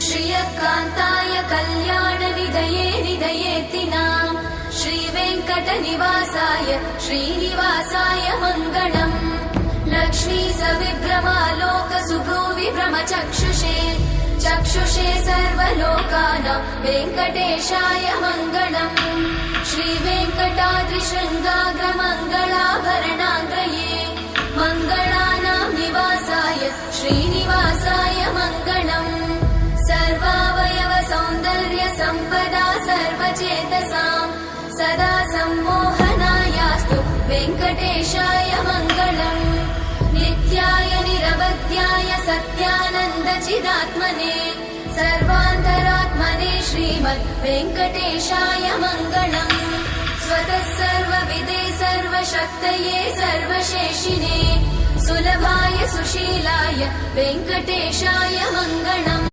श्रियकान्ताय कल्याणनिधये निधयेऽर्थिनाम् श्रीवेङ्कटनिवासाय श्रीनिवासाय मङ्गलम् लक्ष्मी सविभ्रमालोकसुभ्रूविभ्रमचक्षुषे चक्षुषे सर्वलोकानां वेङ्कटेशाय मङ्गलम् श्रीवेङ्कटाद्रिशृङ्गाग्रमङ्गलाभरणाङ्ग्रये मङ्गलानां निवासाय श्रीनिवासाय मङ्गलम् सर्वावयव सौन्दर्य सम्पदा सर्वचेतसां सदा सम्मोहनायास्तु वेङ्कटेशाय मङ्गलम् नित्याय निरवध्याय सत्यानन्दचिदात्मने सर्वान्तरात्मने श्रीमद् वेङ्कटेशाय मङ्गलम् स्वतः सर्वविदे सर्वशक्तये सर्वशेषिने सुलभाय सुशीलाय वेङ्कटेशाय मङ्गलम्।